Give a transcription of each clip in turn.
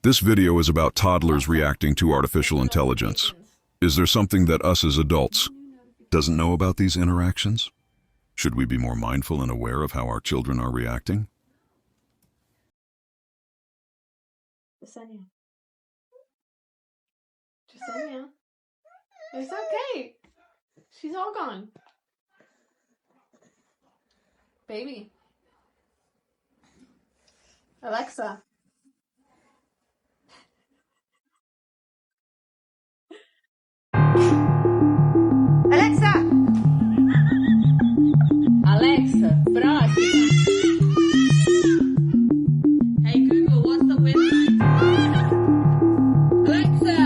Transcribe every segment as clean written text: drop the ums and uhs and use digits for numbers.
This video is about toddlers reacting to artificial intelligence. Is there something that us as adults doesn't know about these interactions? Should we be more mindful and aware of how our children are reacting? Jasenia. Jasenia. It's okay. She's all gone. Baby. Alexa. Alexa! Alexa, próxima. Hey Google, what's the website? Alexa!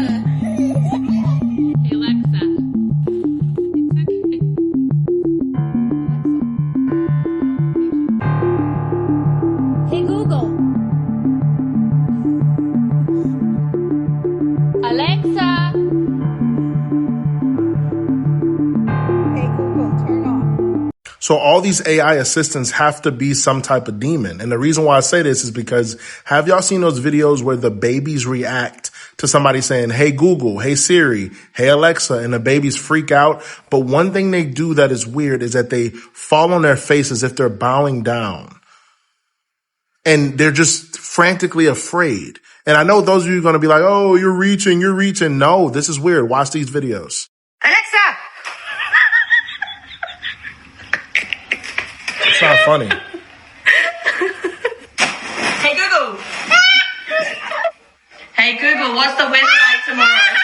Hey Alexa. It's okay. Hey Google! Alexa! Hey Google, turn off. So all these AI assistants have to be some type of demon. And the reason why I say this is because have y'all seen those videos where the babies react to somebody saying, hey Google, hey Siri, hey Alexa, and the babies freak out? But one thing they do that is weird is that they fall on their face as if they're bowing down. And they're just frantically afraid. And I know those of you are going to be like, oh, you're reaching. No, this is weird. Watch these videos. Alexa! It's not funny. Hey Google! Hey Google, what's the weather like tomorrow?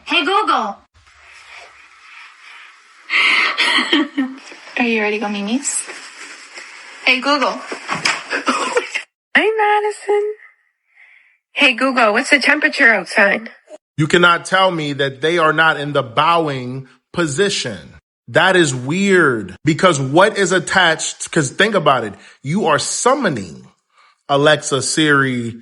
Hey Google! Are you ready to go memes? Hey Google. Hi, Madison. Hey, Google, what's the temperature outside? You cannot tell me that they are not in the bowing position. That is weird because what is attached, because think about it, you are summoning Alexa, Siri,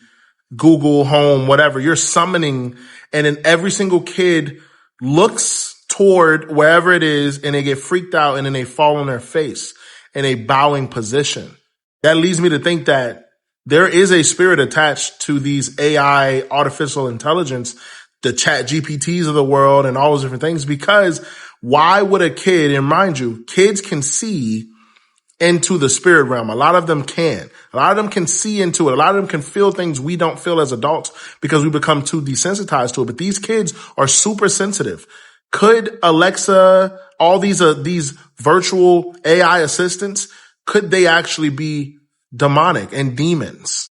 Google Home, whatever. You're summoning, and then every single kid looks toward wherever it is and they get freaked out and then they fall on their face in a bowing position. That leads me to think that there is a spirit attached to these AI, artificial intelligence, the chat GPTs of the world and all those different things, because why would a kid, and mind you, kids can see into the spirit realm. A lot of them can. A lot of them can see into it. A lot of them can feel things we don't feel as adults because we become too desensitized to it. But these kids are super sensitive. Could Alexa, all these virtual AI assistants, could they actually be demonic and demons?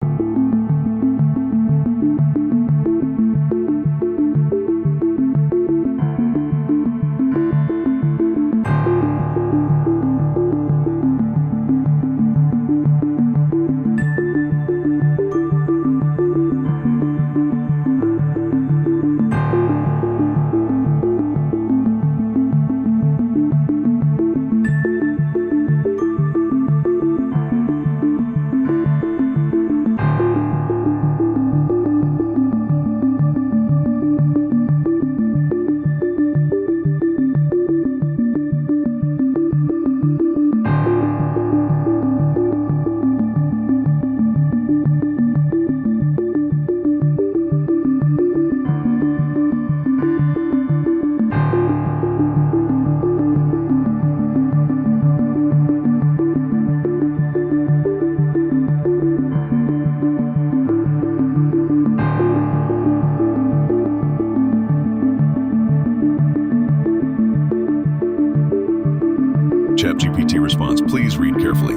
ChatGPT response, please read carefully.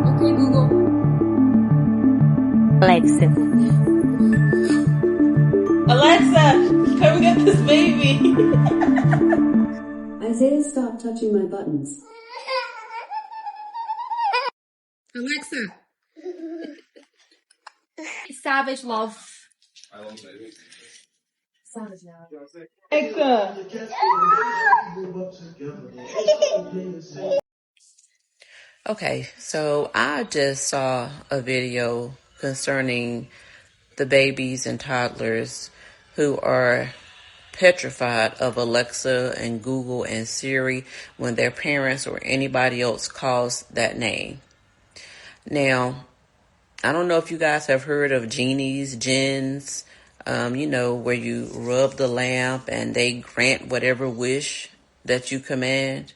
Okay, Google. Alexa. Alexa, come get this baby. Isaiah, stop touching my buttons. Alexa. Savage love. I love baby. Savage love. Okay, so I just saw a video concerning the babies and toddlers who are petrified of Alexa and Google and Siri when their parents or anybody else calls that name. Now, I don't know if you guys have heard of genies, jinns, where you rub the lamp and they grant whatever wish that you command.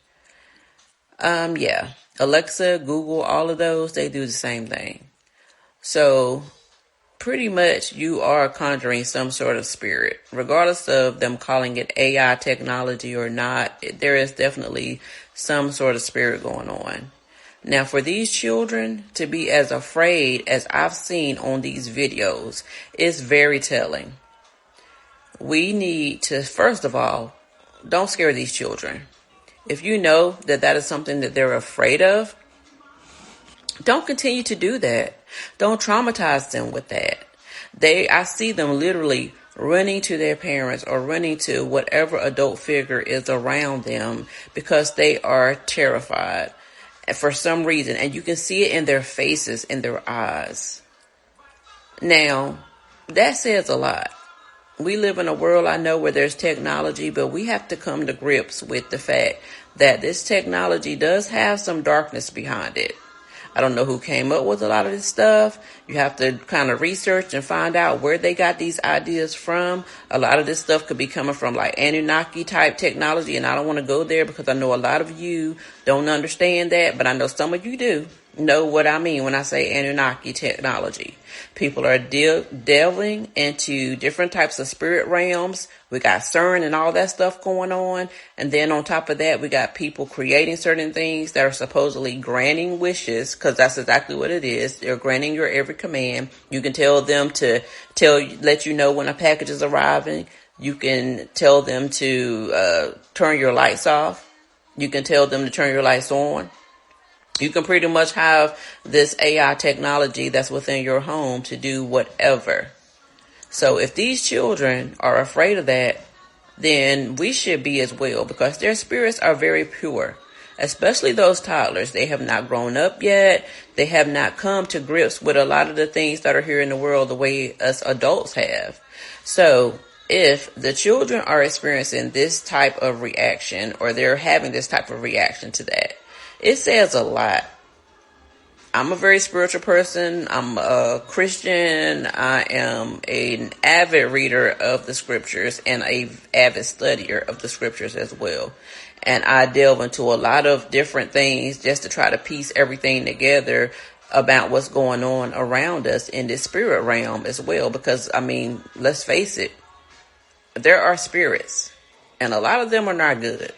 Yeah, Alexa, Google, all of those, they do the same thing. So pretty much you are conjuring some sort of spirit, regardless of them calling it AI technology or not. There is definitely some sort of spirit going on. Now, for these children to be as afraid as I've seen on these videos is very telling. We need to, first of all, don't scare these children. If you know that that is something that they're afraid of, don't continue to do that. Don't traumatize them with that. I see them literally running to their parents or running to whatever adult figure is around them because they are terrified for some reason, and you can see it in their faces, in their eyes. Now, that says a lot. We live in a world, I know, where there's technology, but we have to come to grips with the fact that this technology does have some darkness behind it. I don't know who came up with a lot of this stuff. You have to kind of research and find out where they got these ideas from. A lot of this stuff could be coming from like Anunnaki type technology, and I don't want to go there because I know a lot of you don't understand that, but I know some of you do know what I mean when I say Anunnaki technology. People are delving into different types of spirit realms. We got CERN and all that stuff going on. And then on top of that, we got people creating certain things that are supposedly granting wishes, because that's exactly what it is. They're granting your every command. You can tell them to let you know when a package is arriving. You can tell them to turn your lights off. You can tell them to turn your lights on. You can pretty much have this AI technology that's within your home to do whatever. So if these children are afraid of that, then we should be as well, because their spirits are very pure, especially those toddlers. They have not grown up yet. They have not come to grips with a lot of the things that are here in the world the way us adults have. So if the children are experiencing this type of reaction, or they're having this type of reaction to that, it says a lot. I'm a very spiritual person. I'm a Christian. I am an avid reader of the scriptures and an avid studier of the scriptures as well. And I delve into a lot of different things just to try to piece everything together about what's going on around us in this spirit realm as well. Because, I mean, let's face it, there are spirits, and a lot of them are not good.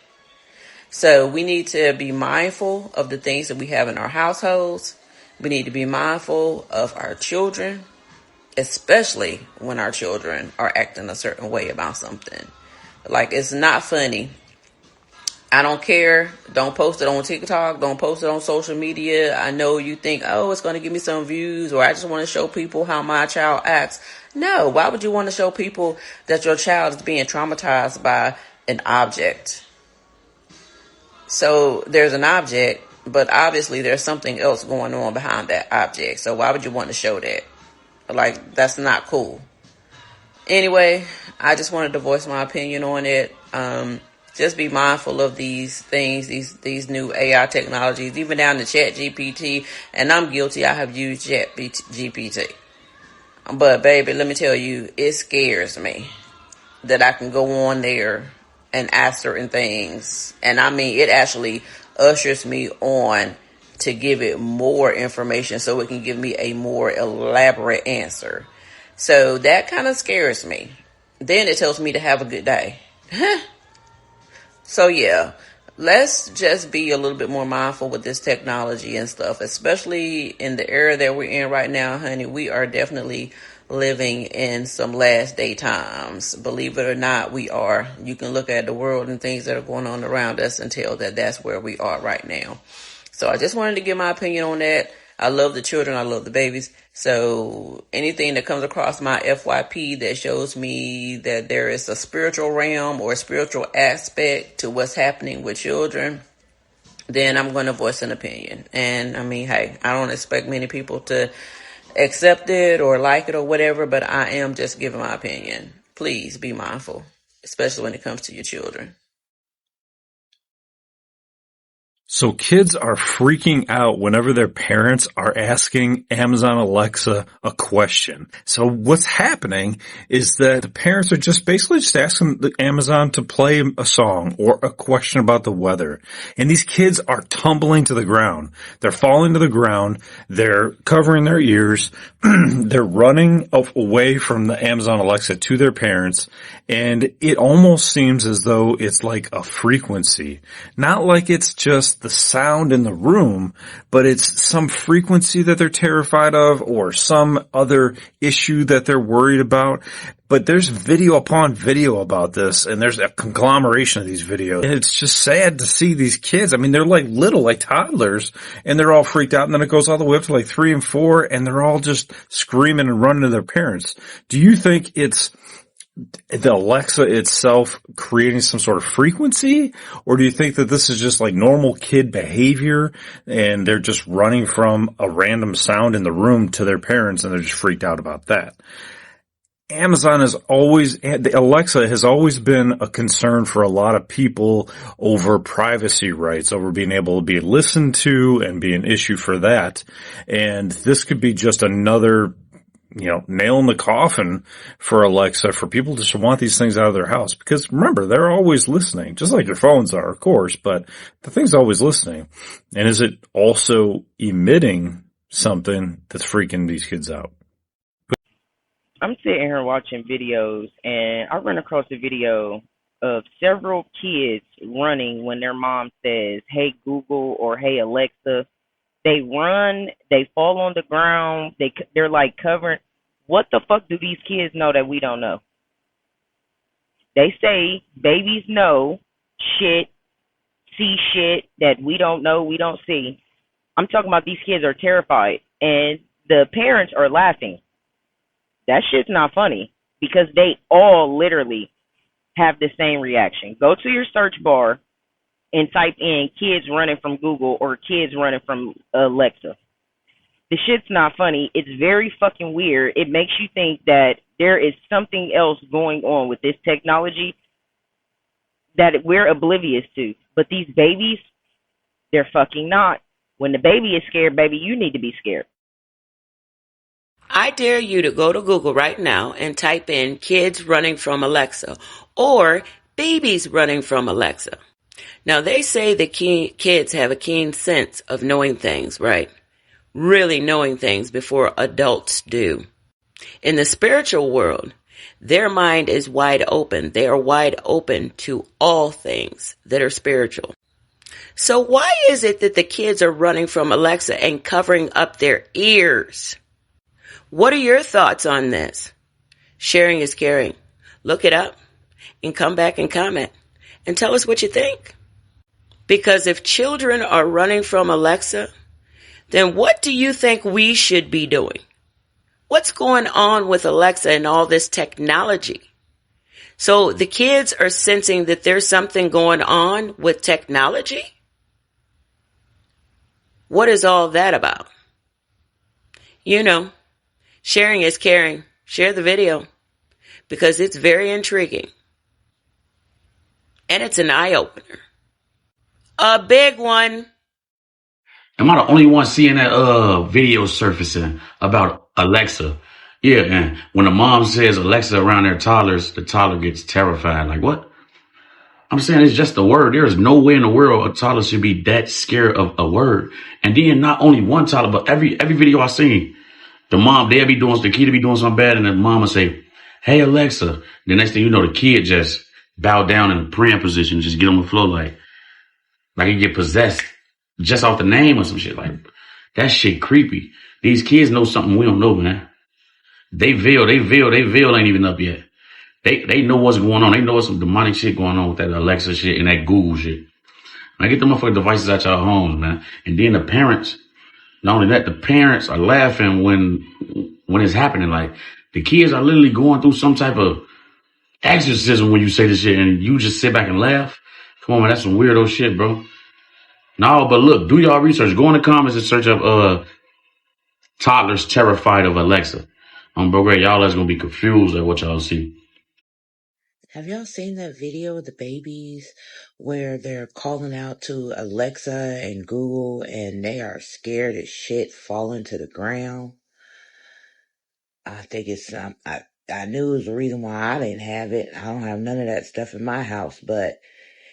So we need to be mindful of the things that we have in our households. We need to be mindful of our children, especially when our children are acting a certain way about something. Like, it's not funny. I don't care. Don't post it on TikTok. Don't post it on social media. I know you think, oh, it's going to give me some views, or I just want to show people how my child acts. No, why would you want to show people that your child is being traumatized by an object? So there's an object, but obviously there's something else going on behind that object. So why would you want to show that? Like, that's not cool. Anyway, I just wanted to voice my opinion on it. Just be mindful of these things, these new AI technologies, even down to ChatGPT. And I'm guilty. I have used ChatGPT. But baby, let me tell you, it scares me that I can go on there and ask certain things. And I mean, it actually ushers me on to give it more information so it can give me a more elaborate answer. So that kind of scares me. Then it tells me to have a good day. So yeah, let's just be a little bit more mindful with this technology and stuff, especially in the era that we're in right now, honey. We are definitely living in some last day times. Believe it or not, we are. You can look at the world and things that are going on around us and tell that that's where we are right now. So I just wanted to give my opinion on that. I love the children. I love the babies. So anything that comes across my FYP that shows me that there is a spiritual realm or a spiritual aspect to what's happening with children, then I'm going to voice an opinion. And I mean, hey, I don't expect many people to accept it or like it or whatever, but I am just giving my opinion. Please be mindful. especially when it comes to your children. So kids are freaking out whenever their parents are asking Amazon Alexa a question. So what's happening is that the parents are just basically just asking the Amazon to play a song or a question about the weather. And these kids are tumbling to the ground. They're falling to the ground. They're covering their ears. They're running away from the Amazon Alexa to their parents. And it almost seems as though it's like a frequency. Not like it's just the sound in the room, but it's some frequency that they're terrified of or some other issue that they're worried about. But there's video upon video about this, and there's a conglomeration of these videos. And it's just sad to see these kids. I mean, they're like little, like toddlers, and they're all freaked out. And then it goes all the way up to like 3 and 4, and they're all just screaming and running to their parents. Do you think it's the Alexa itself creating some sort of frequency, or do you think that this is just like normal kid behavior and they're just running from a random sound in the room to their parents and they're just freaked out about that? The Alexa has always been a concern for a lot of people over privacy rights, over being able to be listened to and be an issue for that. And this could be just another nail in the coffin for Alexa, for people just want these things out of their house. Because remember, they're always listening, just like your phones are, of course, but the thing's always listening. And is it also emitting something that's freaking these kids out? I'm sitting here watching videos, and I run across a video of several kids running when their mom says, "Hey Google" or "Hey Alexa." They run, they fall on the ground, they're like covering. What the fuck do these kids know that we don't know? They say babies know shit, see shit that we don't know, we don't see. I'm talking about these kids are terrified, and the parents are laughing. That shit's not funny, because they all literally have the same reaction. Go to your search bar and type in kids running from Google or kids running from Alexa. The shit's not funny. It's very fucking weird. It makes you think that there is something else going on with this technology that we're oblivious to. But these babies, they're fucking not. When the baby is scared, baby, you need to be scared. I dare you to go to Google right now and type in kids running from Alexa or babies running from Alexa. Now, they say that kids have a keen sense of knowing things, right? Really knowing things before adults do. In the spiritual world, their mind is wide open. They are wide open to all things that are spiritual. So why is it that the kids are running from Alexa and covering up their ears? What are your thoughts on this? Sharing is caring. Look it up and come back and comment and tell us what you think. Because if children are running from Alexa, then what do you think we should be doing? What's going on with Alexa and all this technology? So the kids are sensing that there's something going on with technology? What is all that about? Sharing is caring. Share the video because it's very intriguing. And it's an eye-opener. A big one. Am I the only one seeing that video surfacing about Alexa? Yeah, and when the mom says Alexa around their toddlers, the toddler gets terrified. Like, what? I'm saying it's just a word. There is no way in the world a toddler should be that scared of a word. And then not only one toddler, but every video I seen, the kid will be doing something bad, and the mom will say, "Hey Alexa." The next thing you know, the kid just bow down in a praying position, just get on the floor like he get possessed just off the name or some shit. Like, that shit creepy. These kids know something we don't know, man. They veil ain't even up yet. They know what's going on. They know what's some demonic shit going on with that Alexa shit and that Google shit. Man, get the motherfucking devices out your homes, man. And then the parents, not only that, the parents are laughing when it's happening. Like, the kids are literally going through some type of exorcism when you say this shit and you just sit back and laugh. Come on, man, that's some weirdo shit, bro. No, but look, do y'all research. Go in the comments and search up toddlers terrified of Alexa. Bro, y'all is gonna be confused at what y'all see. Have y'all seen that video of the babies where they're calling out to Alexa and Google and they are scared as shit falling to the ground? I think it's I knew it was the reason why I didn't have it. I don't have none of that stuff in my house, but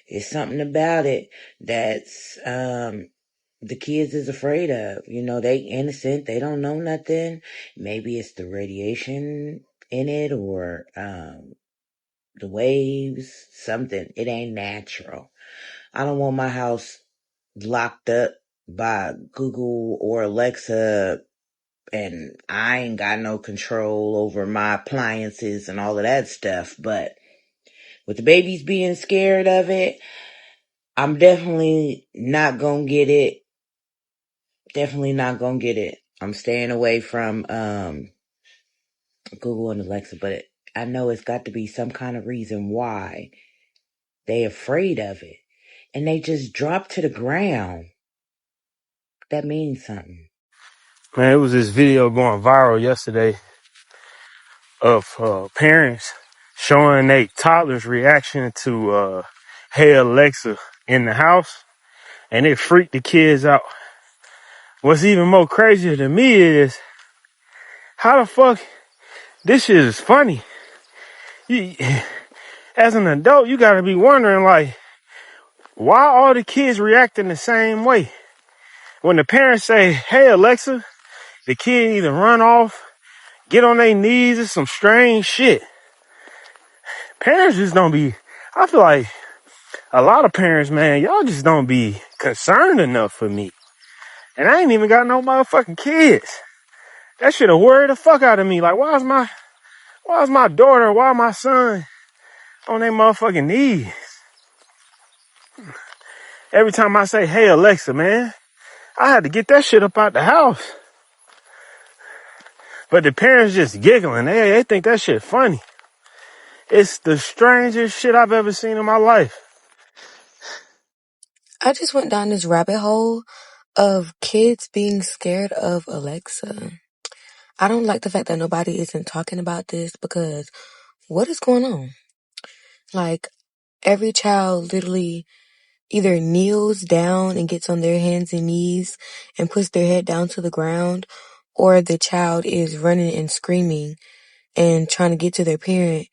it's something about it that's the kids is afraid of. You know, they innocent, they don't know nothing. Maybe it's the radiation in it or the waves, something. It ain't natural. I don't want my house locked up by Google or Alexa and I ain't got no control over my appliances and all of that stuff. But with the babies being scared of it, I'm definitely not gonna get it. Definitely not gonna get it. I'm staying away from Google and Alexa, but I know it's got to be some kind of reason why they afraid of it. And they just drop to the ground. That means something. Man, it was this video going viral yesterday of parents showing their toddlers' reaction to Hey Alexa in the house, and it freaked the kids out. What's even more crazier to me is how the fuck this shit is funny. You, as an adult, you gotta be wondering like, why all the kids reacting the same way? When the parents say, "Hey Alexa," the kid either run off, get on their knees, or some strange shit. Parents just don't be, I feel like a lot of parents, man, y'all just don't be concerned enough for me. And I ain't even got no motherfucking kids. That shit'll worry the fuck out of me. Like, why is my daughter, why my son on their motherfucking knees? Every time I say, "Hey Alexa," man, I had to get that shit up out the house. But the parents just giggling. They think that shit funny. It's the strangest shit I've ever seen in my life. I just went down this rabbit hole of kids being scared of Alexa. I don't like the fact that nobody isn't talking about this because what is going on? Like, every child literally either kneels down and gets on their hands and knees and puts their head down to the ground, or the child is running and screaming and trying to get to their parent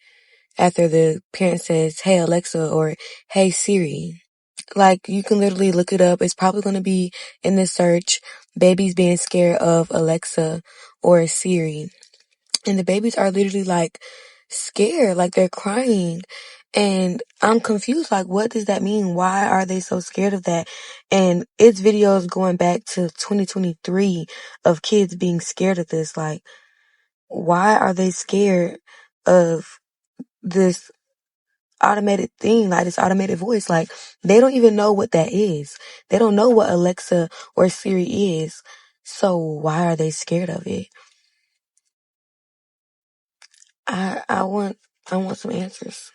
after the parent says, "Hey Alexa," or "Hey Siri." Like, you can literally look it up. It's probably going to be in the search, babies being scared of Alexa or Siri. And the babies are literally like scared, like they're crying. And I'm confused, like, what does that mean? Why are they so scared of that? And it's videos going back to 2023 of kids being scared of this. Like, why are they scared of this automated thing, like this automated voice? Like, they don't even know what that is. They don't know what Alexa or Siri is. So why are they scared of it? I want some answers.